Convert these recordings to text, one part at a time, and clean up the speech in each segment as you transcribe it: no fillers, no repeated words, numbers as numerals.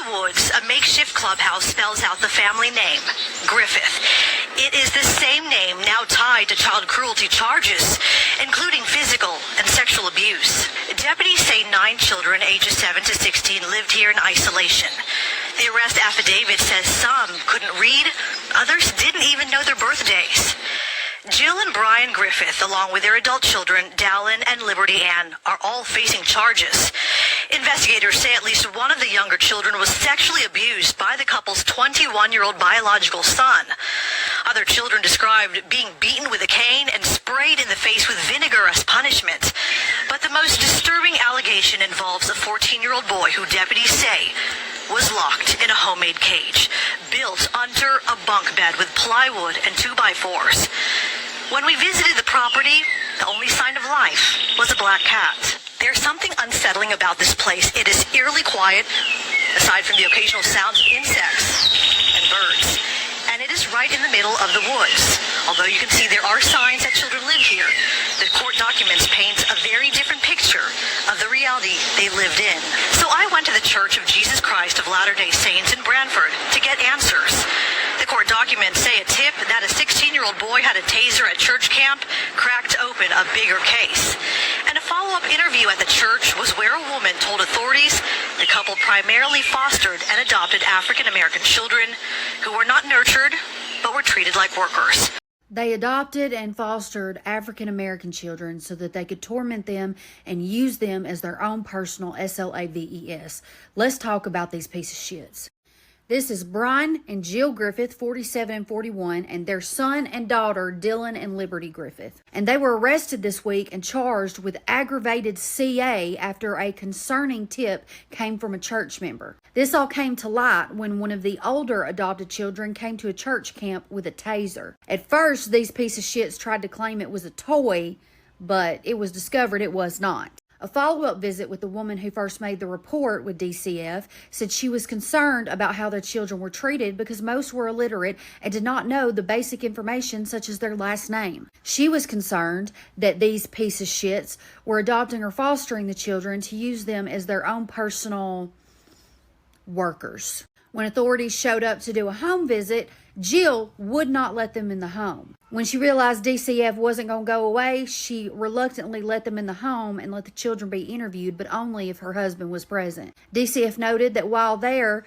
the woods, a makeshift clubhouse spells out the family name, Griffith. It is the same name now tied to child cruelty charges, including physical and sexual abuse. Deputies say 9 children ages 7 to 16 lived here in isolation. The arrest affidavit says some couldn't read, others didn't even know their birthdays. Jill and Brian Griffith, along with their adult children, Dallin and Liberty Ann, are all facing charges. Investigators say at least one of the younger children was sexually abused by the couple's 21-year-old biological son. Other children described being beaten with a cane and sprayed in the face with vinegar as punishment. But the most disturbing allegation involves a 14-year-old boy who deputies say was locked in a homemade cage, built under a bunk bed with plywood and 2x4s. When we visited the property, the only sign of life was a black cat. There's something unsettling about this place. It is eerily quiet, aside from the occasional sounds of insects and birds. And it is right in the middle of the woods. Although you can see there are signs that children live here, the court documents paint a very different picture of the reality they lived in. So I went to the Church of Jesus Christ of Latter-day Saints in Brantford to get answers. The court documents say a tip that a 16-year-old boy had a taser at church camp cracked open a bigger case. And a follow-up interview at the church was where a woman told authorities the couple primarily fostered and adopted African-American children who were not nurtured but were treated like workers. They adopted and fostered African-American children so that they could torment them and use them as their own personal SLAVES. Let's talk about these pieces of shits. This is Brian and Jill Griffith, 47 and 41, and their son and daughter, Dylan and Liberty Griffith. And they were arrested this week and charged with aggravated CA after a concerning tip came from a church member. This all came to light when one of the older adopted children came to a church camp with a taser. At first, these pieces of shits tried to claim it was a toy, but it was discovered it was not. A follow-up visit with the woman who first made the report with DCF said she was concerned about how their children were treated because most were illiterate and did not know the basic information such as their last name. She was concerned that these pieces of shits were adopting or fostering the children to use them as their own personal workers. When authorities showed up to do a home visit, Jill would not let them in the home. When she realized DCF wasn't going to go away, she reluctantly let them in the home and let the children be interviewed, but only if her husband was present. DCF noted that while there,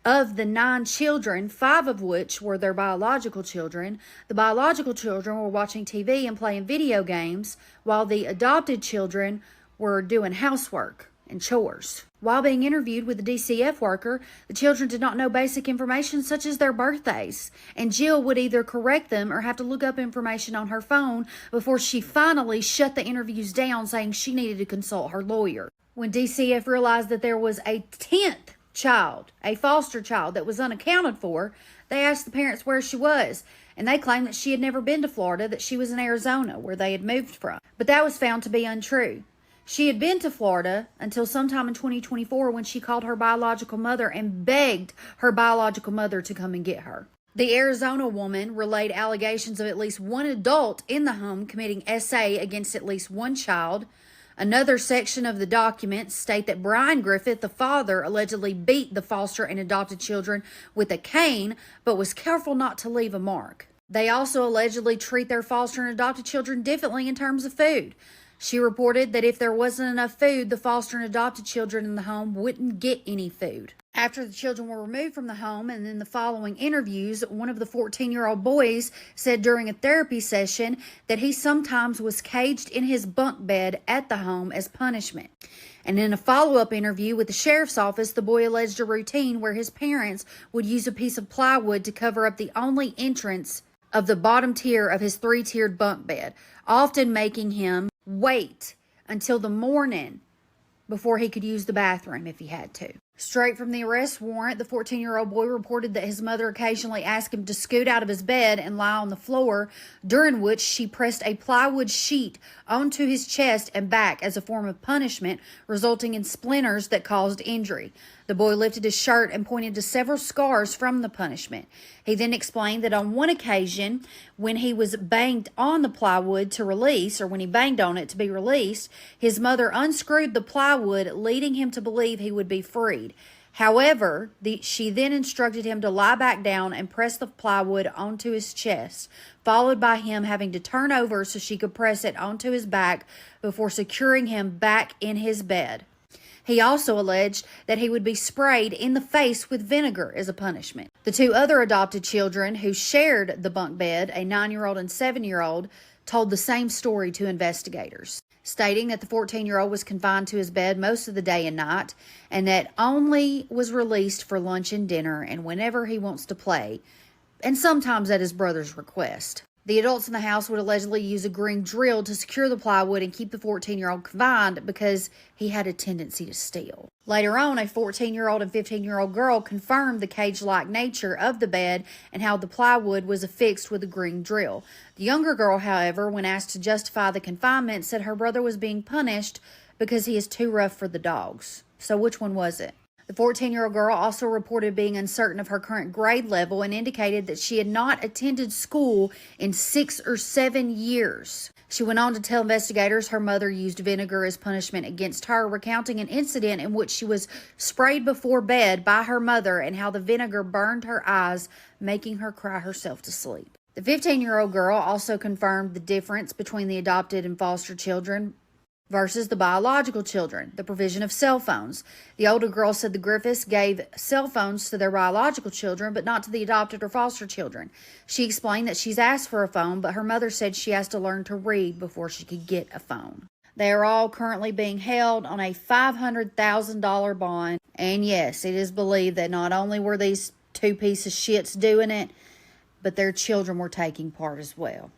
of the 9 children, 5 of which were their biological children, the biological children were watching TV and playing video games, while the adopted children were doing housework and chores. While being interviewed with the DCF worker, the children did not know basic information such as their birthdays, and Jill would either correct them or have to look up information on her phone before she finally shut the interviews down, saying she needed to consult her lawyer. When DCF realized that there was a 10th child, a foster child that was unaccounted for, they asked the parents where she was, and they claimed that she had never been to Florida, that she was in Arizona, where they had moved from. But that was found to be untrue. She had been to Florida until sometime in 2024 when she called her biological mother and begged her biological mother to come and get her. The Arizona woman relayed allegations of at least one adult in the home committing SA against at least one child. Another section of the documents state that Brian Griffith, the father, allegedly beat the foster and adopted children with a cane, but was careful not to leave a mark. They also allegedly treat their foster and adopted children differently in terms of food. She reported that if there wasn't enough food, the foster and adopted children in the home wouldn't get any food. After the children were removed from the home and in the following interviews, one of the 14-year-old boys said during a therapy session that he sometimes was caged in his bunk bed at the home as punishment. And in a follow-up interview with the sheriff's office, the boy alleged a routine where his parents would use a piece of plywood to cover up the only entrance of the bottom tier of his 3-tiered bunk bed, often making him wait until the morning before he could use the bathroom if he had to. Straight from the arrest warrant, the 14-year-old boy reported that his mother occasionally asked him to scoot out of his bed and lie on the floor, during which she pressed a plywood sheet onto his chest and back as a form of punishment, resulting in splinters that caused injury. The boy lifted his shirt and pointed to several scars from the punishment. He then explained that on one occasion, when he was banged on the plywood to release, or when he banged on it to be released, his mother unscrewed the plywood, leading him to believe he would be freed. However, she then instructed him to lie back down and press the plywood onto his chest, followed by him having to turn over so she could press it onto his back before securing him back in his bed. He also alleged that he would be sprayed in the face with vinegar as a punishment. The two other adopted children who shared the bunk bed, a 9-year-old and 7-year-old, told the same story to investigators, stating that the 14-year-old was confined to his bed most of the day and night, and that only was released for lunch and dinner and whenever he wants to play, and sometimes at his brother's request. The adults in the house would allegedly use a green drill to secure the plywood and keep the 14-year-old confined because he had a tendency to steal. Later on, a 14-year-old and 15-year-old girl confirmed the cage-like nature of the bed and how the plywood was affixed with a green drill. The younger girl, however, when asked to justify the confinement, said her brother was being punished because he is too rough for the dogs. So which one was it? The 14-year-old girl also reported being uncertain of her current grade level and indicated that she had not attended school in 6 or 7 years. She went on to tell investigators her mother used vinegar as punishment against her, recounting an incident in which she was sprayed before bed by her mother and how the vinegar burned her eyes, making her cry herself to sleep. The 15-year-old girl also confirmed the difference between the adopted and foster children versus the biological children, the provision of cell phones. The older girl said the Griffiths gave cell phones to their biological children, but not to the adopted or foster children. She explained that she's asked for a phone, but her mother said she has to learn to read before she could get a phone. They are all currently being held on a $500,000 bond. And yes, it is believed that not only were these two pieces of shits doing it, but their children were taking part as well.